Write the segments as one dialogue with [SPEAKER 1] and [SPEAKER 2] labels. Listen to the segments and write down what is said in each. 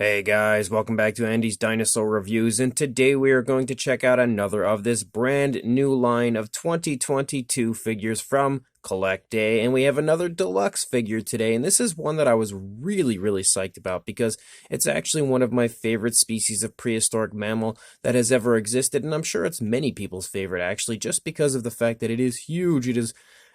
[SPEAKER 1] Hey guys, welcome back to Andy's Dinosaur Reviews, and today we are going to check out another of this brand new line of 2022 figures from Collecta, and we have another deluxe figure today, and this is one that I was really psyched about because it's actually one of my favorite species of prehistoric mammal that has ever existed, and I'm sure it's many people's favorite actually, just because of the fact that it is huge. It is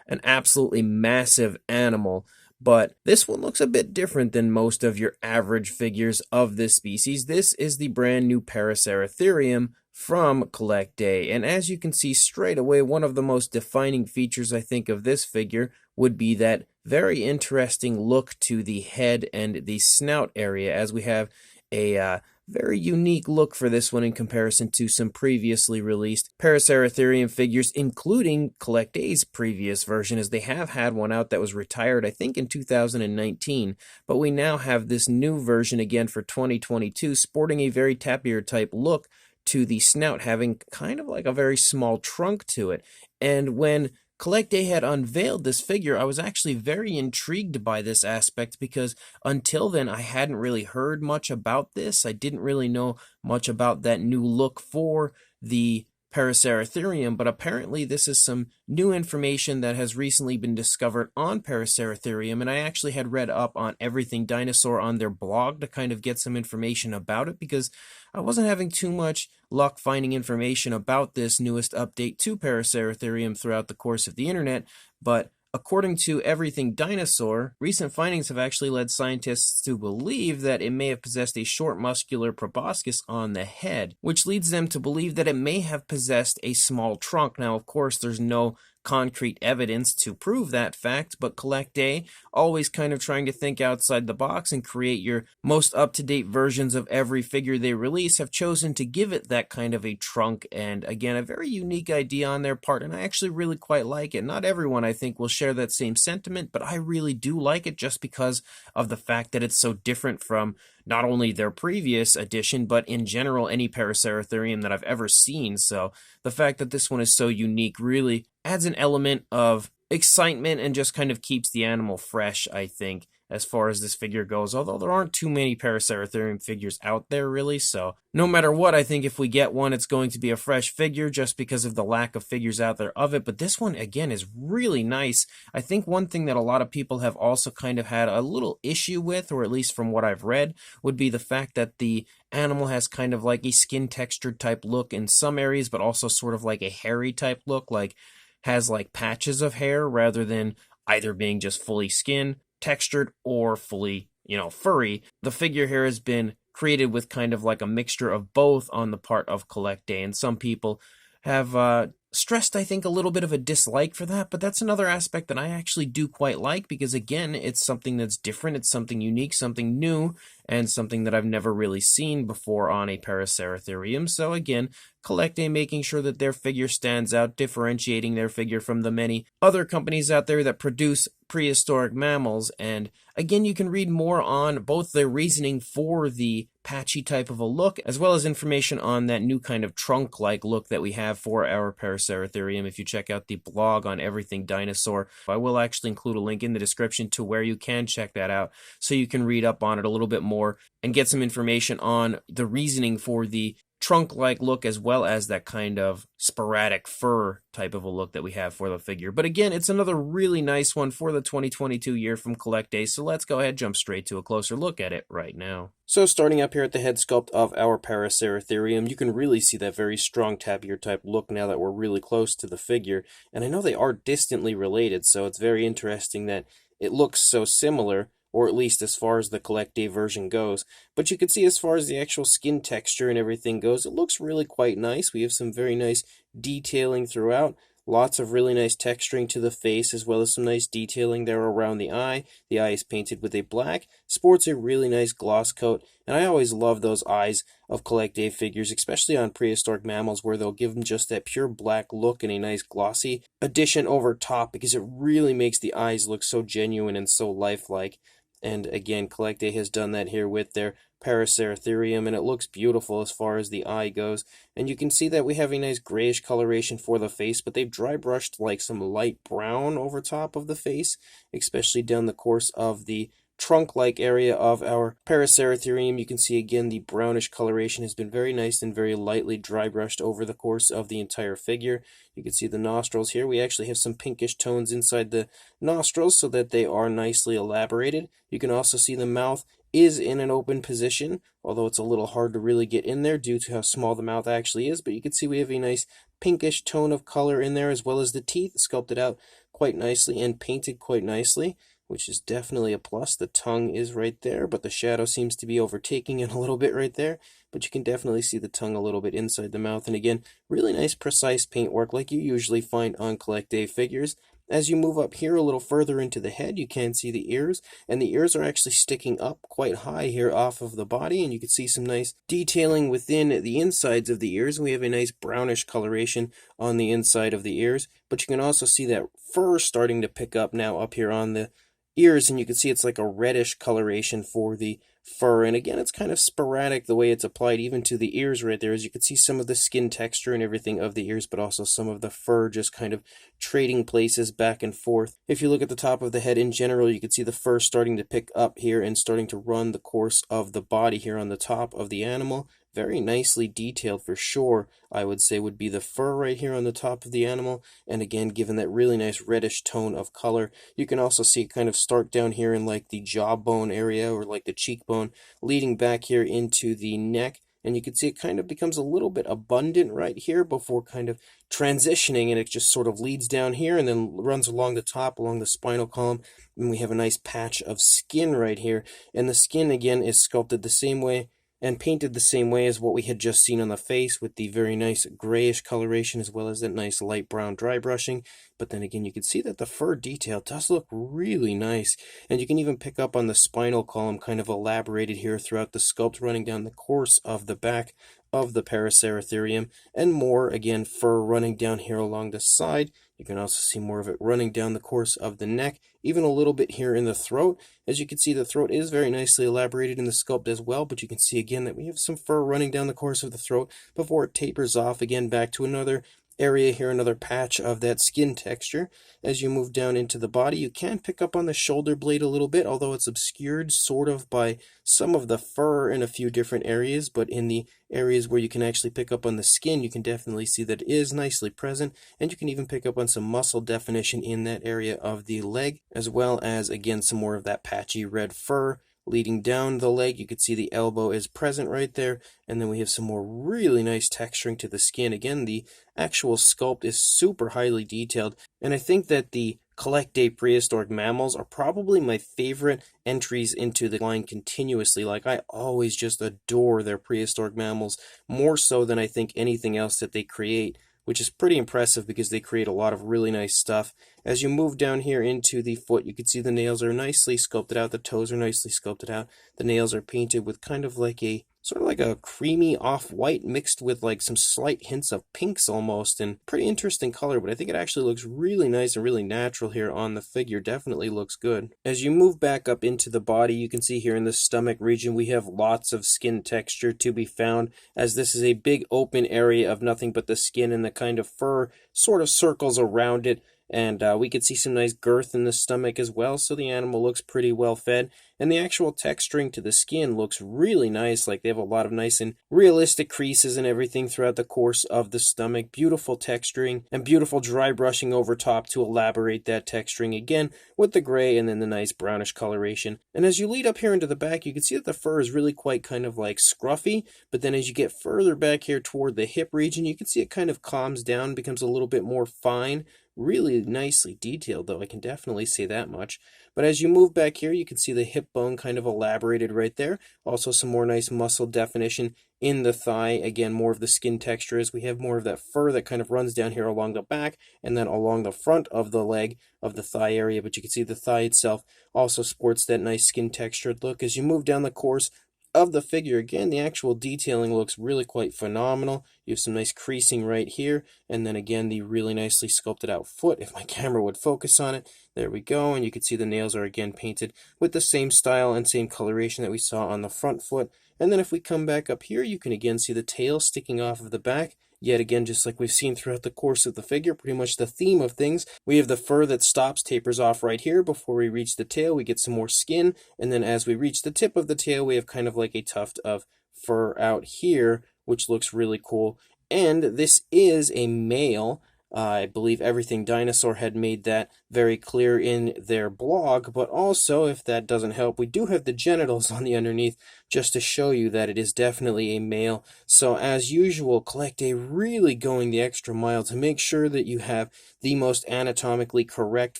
[SPEAKER 1] an absolutely massive animal. But this one looks a bit different than most of your average figures of this species. This is the brand new Paraceratherium from Collecta, and as you can see straight away, one of the most defining features I think of this figure would be that very interesting look to the head and the snout area, as we have a very unique look for this one in comparison to some previously released Paraceratherium figures, including Collecta's previous version, as they have had one out that was retired, I think, in 2019. But we now have this new version again for 2022, sporting a very tapir type look to the snout, having kind of like a very small trunk to it. And when Collecta had unveiled this figure, I was actually very intrigued by this aspect because until then I hadn't really heard much about this. I didn't really know much about that new look for the Paraceratherium, but apparently this is some new information that has recently been discovered on Paraceratherium, and I actually had read up on Everything Dinosaur on their blog to kind of get some information about it because I wasn't having too much luck finding information about this newest update to Paraceratherium throughout the course of the internet, but according to Everything Dinosaur, recent findings have actually led scientists to believe that it may have possessed a short muscular proboscis on the head, which leads them to believe that it may have possessed a small trunk. Now, of course, there's no concrete evidence to prove that fact, but Collecta, always kind of trying to think outside the box and create your most up-to-date versions of every figure they release, have chosen to give it that kind of a trunk, and again, a very unique idea on their part, and I actually really quite like it. Not everyone, I think, will share that same sentiment, but I really do like it just because of the fact that it's so different from not only their previous edition, but in general any Paraceratherium that I've ever seen. So the fact that this one is so unique really adds an element of excitement and just kind of keeps the animal fresh, I think, as far as this figure goes, although there aren't too many Paraceratherium figures out there really, so no matter what, I think if we get one, it's going to be a fresh figure just because of the lack of figures out there of it. But this one, again, is really nice. I think one thing that a lot of people have also kind of had a little issue with, or at least from what I've read, would be the fact that the animal has kind of like a skin textured type look in some areas, but also sort of like a hairy type look, like has like patches of hair rather than either being just fully skin textured or fully, furry. The figure here has been created with kind of like a mixture of both on the part of Collecta, and some people have stressed, I think, a little bit of a dislike for that, but that's another aspect that I actually do quite like because, again, it's something that's different, it's something unique, something new, and something that I've never really seen before on a Paraceratherium. So again, Collecta making sure that their figure stands out, differentiating their figure from the many other companies out there that produce prehistoric mammals. And again, you can read more on both their reasoning for the patchy type of a look, as well as information on that new kind of trunk-like look that we have for our Paraceratherium if you check out the blog on Everything Dinosaur. I will actually include a link in the description to where you can check that out so you can read up on it a little bit more and get some information on the reasoning for the trunk-like look, as well as that kind of sporadic fur type of a look that we have for the figure. But again, it's another really nice one for the 2022 year from Collecta, so let's go ahead, jump straight to a closer look at it right now. So starting up here at the head sculpt of our Paraceratherium, you can really see that very strong tapir type look now that we're really close to the figure, and I know they are distantly related, so it's very interesting that it looks so similar, or at least as far as the Collecta version goes. But you can see as far as the actual skin texture and everything goes, it looks really quite nice. We have some very nice detailing throughout. Lots of really nice texturing to the face, as well as some nice detailing there around the eye. The eye is painted with a black, sports a really nice gloss coat, and I always love those eyes of Collecta figures, especially on prehistoric mammals, where they'll give them just that pure black look and a nice glossy addition over top, because it really makes the eyes look so genuine and so lifelike. And again, Collecta has done that here with their Paraceratherium, and it looks beautiful as far as the eye goes. And you can see that we have a nice grayish coloration for the face, but they've dry brushed like some light brown over top of the face, especially down the course of the trunk-like area of our Paraceratherium. You can see again the brownish coloration has been very nice and very lightly dry brushed over the course of the entire figure. You can see the nostrils here. We actually have some pinkish tones inside the nostrils so that they are nicely elaborated. You can also see the mouth is in an open position, although it's a little hard to really get in there due to how small the mouth actually is, but you can see we have a nice pinkish tone of color in there, as well as the teeth sculpted out quite nicely and painted quite nicely, which is definitely a plus. The tongue is right there, but the shadow seems to be overtaking it a little bit right there, but you can definitely see the tongue a little bit inside the mouth. And again, really nice precise paintwork like you usually find on Collecta figures. As you move up here a little further into the head, you can see the ears, and the ears are actually sticking up quite high here off of the body, and you can see some nice detailing within the insides of the ears. We have a nice brownish coloration on the inside of the ears, but you can also see that fur starting to pick up now up here on the ears, and you can see it's like a reddish coloration for the fur. And again, it's kind of sporadic the way it's applied even to the ears right there, as you can see some of the skin texture and everything of the ears, but also some of the fur just kind of trading places back and forth. If you look at the top of the head in general, you can see the fur starting to pick up here and starting to run the course of the body here on the top of the animal. Very nicely detailed for sure, I would say, would be the fur right here on the top of the animal. And again, given that really nice reddish tone of color, you can also see it kind of start down here in like the jawbone area or like the cheekbone, leading back here into the neck. And you can see it kind of becomes a little bit abundant right here before kind of transitioning, and it just sort of leads down here and then runs along the top, along the spinal column. And we have a nice patch of skin right here. And the skin, again, is sculpted the same way and painted the same way as what we had just seen on the face, with the very nice grayish coloration as well as that nice light brown dry brushing. But then again, you can see that the fur detail does look really nice, and you can even pick up on the spinal column kind of elaborated here throughout the sculpt running down the course of the back of the Paraceratherium, and more, again, fur running down here along the side. You can also see more of it running down the course of the neck, even a little bit here in the throat. As you can see, the throat is very nicely elaborated in the sculpt as well, but you can see again that we have some fur running down the course of the throat before it tapers off again back to another area here, another patch of that skin texture. As you move down into the body, you can pick up on the shoulder blade a little bit, although it's obscured sort of by some of the fur in a few different areas, but in the areas where you can actually pick up on the skin, you can definitely see that it is nicely present, and you can even pick up on some muscle definition in that area of the leg, as well as, again, some more of that patchy red fur leading down the leg. You can see the elbow is present right there, and then we have some more really nice texturing to the skin. Again, the actual sculpt is super highly detailed, and I think that the Collecta prehistoric mammals are probably my favorite entries into the line continuously. Like, I always just adore their prehistoric mammals, more so than I think anything else that they create, which is pretty impressive because they create a lot of really nice stuff. As you move down here into the foot, you can see the nails are nicely sculpted out, the toes are nicely sculpted out, the nails are painted with kind of like a sort of like a creamy off-white mixed with like some slight hints of pinks almost, and pretty interesting color, but I think it actually looks really nice and really natural here on the figure. Definitely looks good. As you move back up into the body, you can see here in the stomach region we have lots of skin texture to be found, as this is a big open area of nothing but the skin, and the kind of fur sort of circles around it. And we could see some nice girth in the stomach as well, so the animal looks pretty well fed. And the actual texturing to the skin looks really nice, like they have a lot of nice and realistic creases and everything throughout the course of the stomach. Beautiful texturing and beautiful dry brushing over top to elaborate that texturing again with the gray and then the nice brownish coloration. And as you lead up here into the back, you can see that the fur is really quite kind of like scruffy, but then as you get further back here toward the hip region, you can see it kind of calms down, becomes a little bit more fine. Really nicely detailed, though, I can definitely say that much. But as you move back here, you can see the hip bone kind of elaborated right there. Also some more nice muscle definition in the thigh. Again, more of the skin texture as we have more of that fur that kind of runs down here along the back and then along the front of the leg of the thigh area. But you can see the thigh itself also sports that nice skin textured look. As you move down the course of the figure, again, the actual detailing looks really quite phenomenal. You have some nice creasing right here, and then again the really nicely sculpted out foot. If my camera would focus on it, there we go, and you can see the nails are again painted with the same style and same coloration that we saw on the front foot. And then if we come back up here, you can again see the tail sticking off of the back, Yet again, just like we've seen throughout the course of the figure, pretty much the theme of things. We have the fur that stops, tapers off right here. Before we reach the tail, we get some more skin. And then as we reach the tip of the tail, we have kind of like a tuft of fur out here, which looks really cool. And this is a male. I believe Everything Dinosaur had made that very clear in their blog, but also, if that doesn't help, we do have the genitals on the underneath just to show you that it is definitely a male. So as usual, Collecta really going the extra mile to make sure that you have the most anatomically correct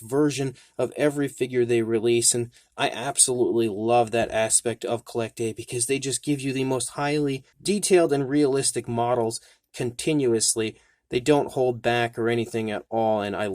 [SPEAKER 1] version of every figure they release, and I absolutely love that aspect of Collecta because they just give you the most highly detailed and realistic models continuously. They don't hold back or anything at all, and I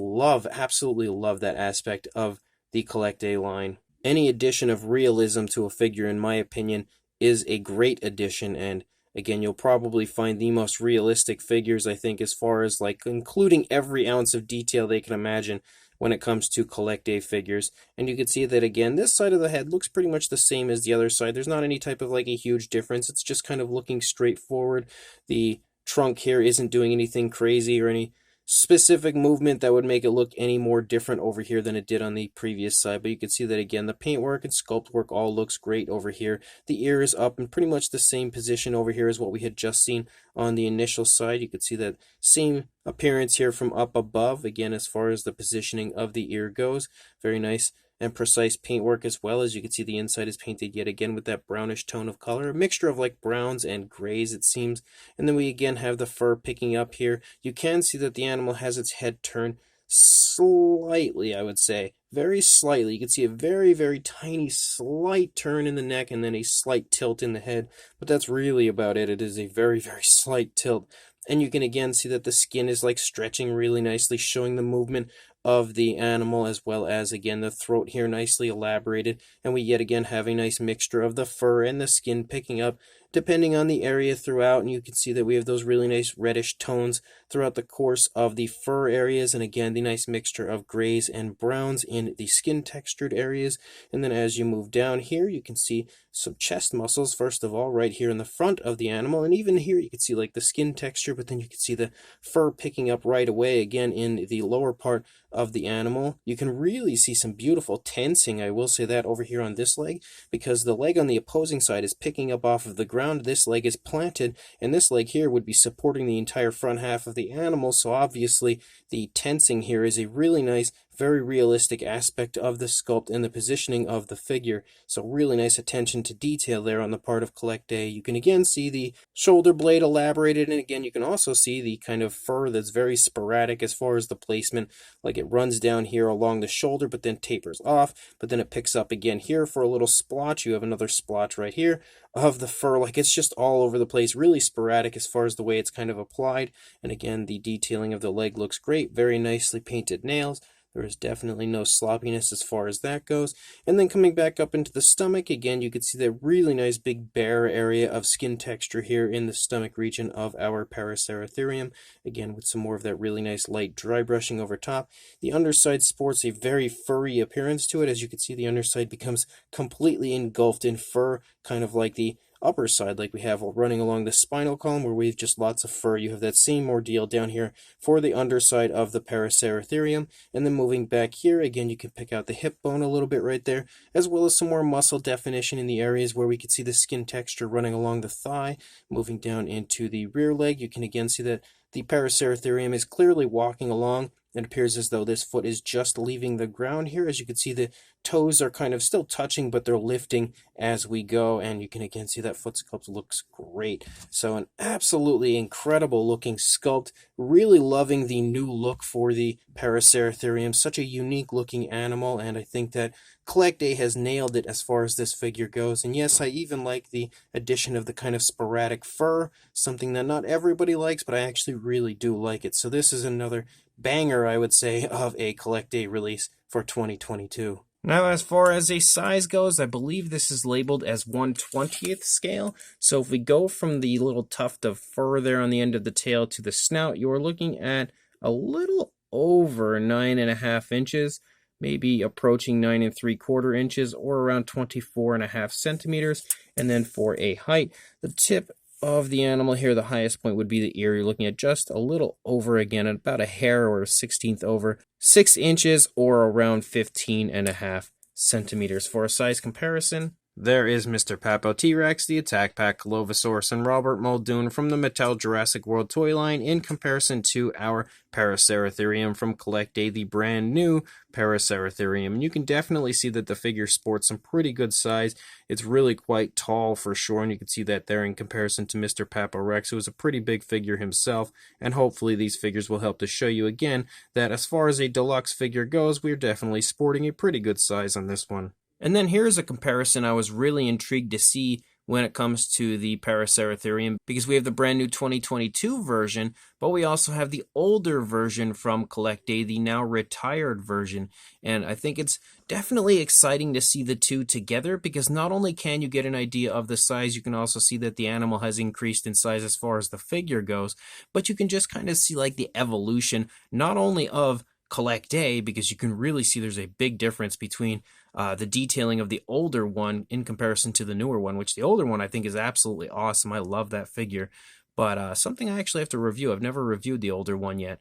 [SPEAKER 1] absolutely love that aspect of the Collecta line. Any addition of realism to a figure, in my opinion, is a great addition, and again, you'll probably find the most realistic figures, I think, as far as like including every ounce of detail they can imagine when it comes to Collecta figures. And you can see that again, this side of the head looks pretty much the same as the other side. There's not any type of like a huge difference. It's just kind of looking straightforward. The trunk here isn't doing anything crazy or any specific movement that would make it look any more different over here than it did on the previous side. But you can see that again, the paintwork and sculpt work all looks great over here. The ear is up in pretty much the same position over here as what we had just seen on the initial side. You can see that same appearance here from up above, again, as far as the positioning of the ear goes. Very nice and precise paintwork as well. As you can see, the inside is painted yet again with that brownish tone of color, a mixture of like browns and grays, it seems. And then we again have the fur picking up here. You can see that the animal has its head turned slightly, I would say, very slightly. You can see a very, very tiny slight turn in the neck and then a slight tilt in the head, but that's really about it. It is a very, very slight tilt. And you can again see that the skin is like stretching really nicely, showing the movement of the animal, as well as again the throat here nicely elaborated. And we yet again have a nice mixture of the fur and the skin picking up depending on the area throughout. And you can see that we have those really nice reddish tones throughout the course of the fur areas, and again the nice mixture of grays and browns in the skin textured areas. And then as you move down here, you can see some chest muscles first of all right here in the front of the animal, and even here you can see like the skin texture, but then you can see the fur picking up right away again in the lower part of the animal. You can really see some beautiful tensing, I will say that, over here on this leg, because the leg on the opposing side is picking up off of the ground. This leg is planted, and this leg here would be supporting the entire front half of the animal, so obviously the tensing here is a really nice, very realistic aspect of the sculpt and the positioning of the figure. So really nice attention to detail there on the part of Collecta. You can again see the shoulder blade elaborated, and again you can also see the kind of fur that's very sporadic as far as the placement. Like it runs down here along the shoulder but then tapers off, but then it picks up again here for a little splotch. You have another splotch right here of the fur. Like it's just all over the place, really sporadic as far as the way it's kind of applied. And again, the detailing of the leg looks great, very nicely painted nails. There is definitely no sloppiness as far as that goes. And then coming back up into the stomach, again, you can see that really nice big bare area of skin texture here in the stomach region of our Paraceratherium. Again, with some more of that really nice light dry brushing over top. The underside sports a very furry appearance to it. As you can see, the underside becomes completely engulfed in fur, kind of like the upper side like we have running along the spinal column where we have just lots of fur. You have that same ordeal down here for the underside of the Paraceratherium. And then moving back here, again, you can pick out the hip bone a little bit right there, as well as some more muscle definition in the areas where we can see the skin texture running along the thigh. Moving down into the rear leg, you can again see that the Paraceratherium is clearly walking along. It appears as though this foot is just leaving the ground here. As you can see, the toes are kind of still touching, but they're lifting as we go. And you can again see that foot sculpt looks great. So an absolutely incredible looking sculpt. Really loving the new look for the Paraceratherium. Such a unique looking animal. And I think that Collecta has nailed it as far as this figure goes. And yes, I even like the addition of the kind of sporadic fur. Something that not everybody likes, but I actually really do like it. So this is another banger, I would say, of a Collecta release for 2022. Now, as far as a size goes, I believe this is labeled as 1/20th scale. So if we go from the little tuft of fur there on the end of the tail to the snout, you're looking at a little over 9.5 inches, maybe approaching 9 3/4 inches, or around 24.5 centimeters. And then for a height, the tip of the animal here. The highest point would be the ear. You're looking at just a little over again, about a hair or a 16th over, 6 inches or around 15.5 centimeters. For a size comparison, there is Mr. Papo T-Rex, the Attack Pack Colovosaurus, and Robert Muldoon from the Mattel Jurassic World toy line in comparison to our Paraceratherium from Collecta, the brand new Paraceratherium. And you can definitely see that the figure sports some pretty good size. It's really quite tall for sure, and you can see that there in comparison to Mr. Papo Rex, who is a pretty big figure himself. And hopefully these figures will help to show you again that as far as a deluxe figure goes, we're definitely sporting a pretty good size on this one. And then here's a comparison I was really intrigued to see when it comes to the Paraceratherium, because we have the brand new 2022 version, but we also have the older version from Collecta, the now retired version. And I think it's definitely exciting to see the two together, because not only can you get an idea of the size, you can also see that the animal has increased in size as far as the figure goes, but you can just kind of see like the evolution, not only of Collecta, because you can really see there's a big difference between the detailing of the older one in comparison to the newer one, which the older one I think is absolutely awesome. I love that figure. But something I actually have to review. I've never reviewed the older one yet.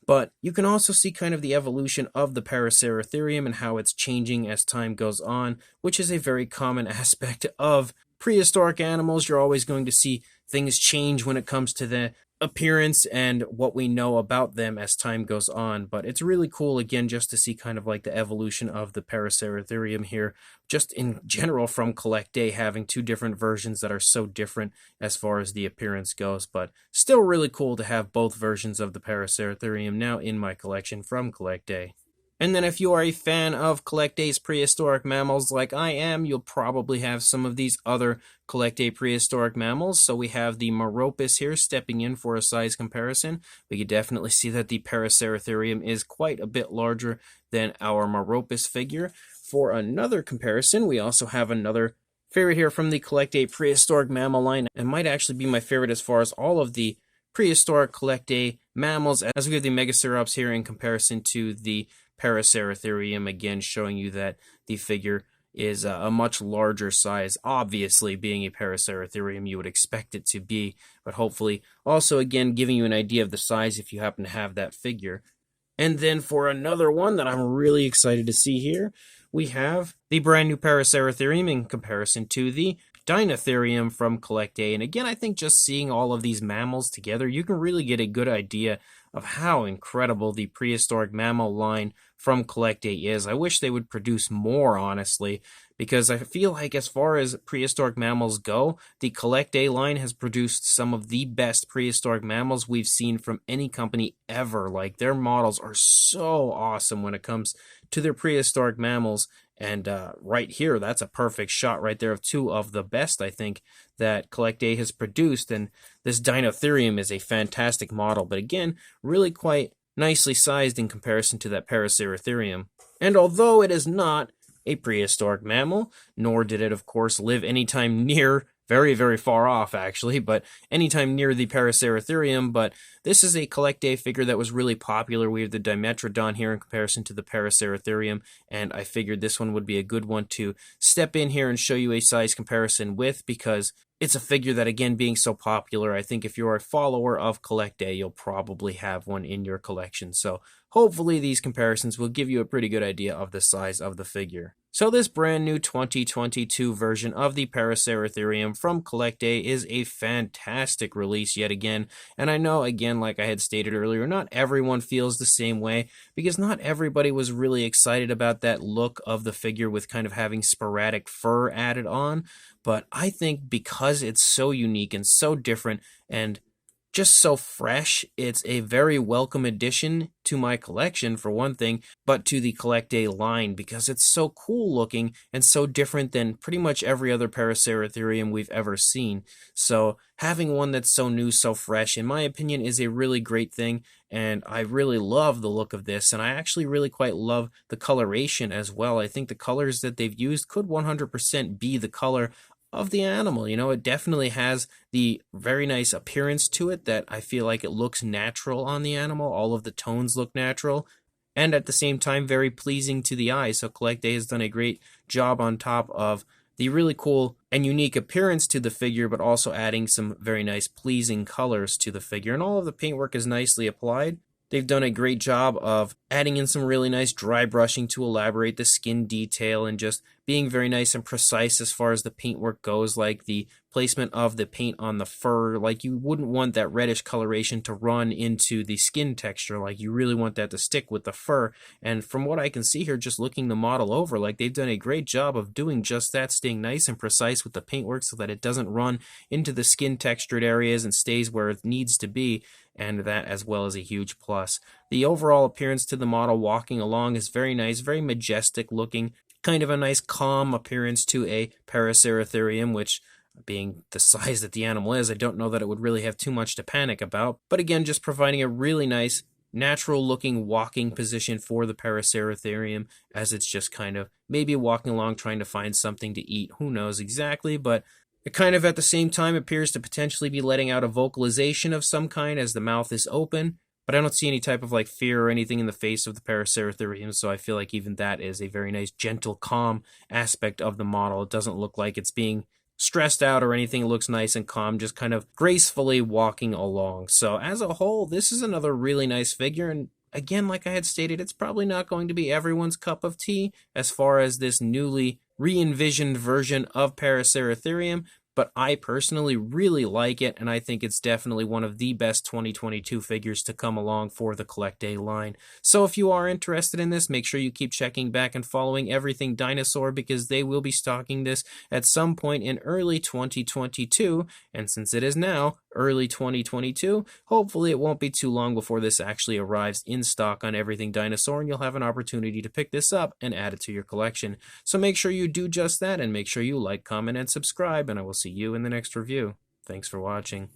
[SPEAKER 1] But you can also see kind of the evolution of the Paraceratherium and how it's changing as time goes on, which is a very common aspect of prehistoric animals. You're always going to see things change when it comes to the appearance and what we know about them as time goes on. But it's really cool, again, just to see kind of like the evolution of the Paraceratherium here, just in general from Collecta, having two different versions that are so different as far as the appearance goes. But still really cool to have both versions of the Paraceratherium now in my collection from Collecta. And then if you are a fan of Collecta's prehistoric mammals like I am, you'll probably have some of these other Collecta prehistoric mammals. So we have the Meropus here stepping in for a size comparison. We can definitely see that the Paraceratherium is quite a bit larger than our Meropus figure. For another comparison, we also have another favorite here from the Collecta prehistoric mammal line, and might actually be my favorite as far as all of the prehistoric Collecta mammals, as we have the Megacerops here in comparison to the Paraceratherium, again showing you that the figure is a much larger size. Obviously, being a Paraceratherium, you would expect it to be, but hopefully also again giving you an idea of the size if you happen to have that figure. And then for another one that I'm really excited to see here, we have the brand new Paraceratherium in comparison to the Dinotherium from Collecta. And again, I think just seeing all of these mammals together, you can really get a good idea of how incredible the prehistoric mammal line from Collecta is. I wish they would produce more, honestly, because I feel like as far as prehistoric mammals go, the Collecta line has produced some of the best prehistoric mammals we've seen from any company ever. Like, their models are so awesome when it comes to their prehistoric mammals. And right here, that's a perfect shot right there of two of the best, I think, that Collecta has produced. And this Dinotherium is a fantastic model, but again, really quite nicely sized in comparison to that Paraceratherium. And although it is not a prehistoric mammal, nor did it, of course, live anytime near, very, very far off, actually, but anytime near the Paraceratherium. But this is a Collecta figure that was really popular. We have the Dimetrodon here in comparison to the Paraceratherium, and I figured this one would be a good one to step in here and show you a size comparison with, because it's a figure that, again, being so popular, I think if you're a follower of Collecta, you'll probably have one in your collection. So hopefully these comparisons will give you a pretty good idea of the size of the figure. So this brand new 2022 version of the Paraceratherium from Collecta is a fantastic release yet again. And I know, again, like I had stated earlier, not everyone feels the same way, because not everybody was really excited about that look of the figure with kind of having sporadic fur added on. But I think because it's so unique and so different and just so fresh, it's a very welcome addition to my collection, for one thing, but to the Collecta line, because it's so cool looking and so different than pretty much every other Paraceratherium we've ever seen. So having one that's so new, so fresh, in my opinion, is a really great thing, and I really love the look of this, and I actually really quite love the coloration as well. I think the colors that they've used could 100% be the color of the animal. You know, it definitely has the very nice appearance to it that I feel like it looks natural on the animal. All of the tones look natural, and at the same time very pleasing to the eye. So Collecta has done a great job on top of the really cool and unique appearance to the figure, but also adding some very nice pleasing colors to the figure. And all of the paintwork is nicely applied. They've done a great job of adding in some really nice dry brushing to elaborate the skin detail and just being very nice and precise as far as the paintwork goes, like the placement of the paint on the fur. Like, you wouldn't want that reddish coloration to run into the skin texture. Like, you really want that to stick with the fur. And from what I can see here, just looking the model over, like, they've done a great job of doing just that, staying nice and precise with the paintwork so that it doesn't run into the skin textured areas and stays where it needs to be. And that as well is a huge plus. The overall appearance to the model walking along is very nice, very majestic looking, kind of a nice calm appearance to a Paraceratherium, which, being the size that the animal is, I don't know that it would really have too much to panic about. But again, just providing a really nice, natural looking walking position for the Paraceratherium, as it's just kind of maybe walking along trying to find something to eat. Who knows exactly, but it kind of at the same time appears to potentially be letting out a vocalization of some kind as the mouth is open, but I don't see any type of like fear or anything in the face of the Paraceratherium, so I feel like even that is a very nice, gentle, calm aspect of the model. It doesn't look like it's being stressed out or anything. It looks nice and calm, just kind of gracefully walking along. So as a whole, this is another really nice figure, and again, like I had stated, it's probably not going to be everyone's cup of tea as far as this newly re-envisioned version of Paraceratherium, but I personally really like it, and I think it's definitely one of the best 2022 figures to come along for the Collecta line. So if you are interested in this, make sure you keep checking back and following Everything Dinosaur, because they will be stocking this at some point in early 2022, and since it is now early 2022, hopefully it won't be too long before this actually arrives in stock on Everything Dinosaur, and you'll have an opportunity to pick this up and add it to your collection. So make sure you do just that, and make sure you like, comment, and subscribe, and I will see you in the next review. Thanks for watching.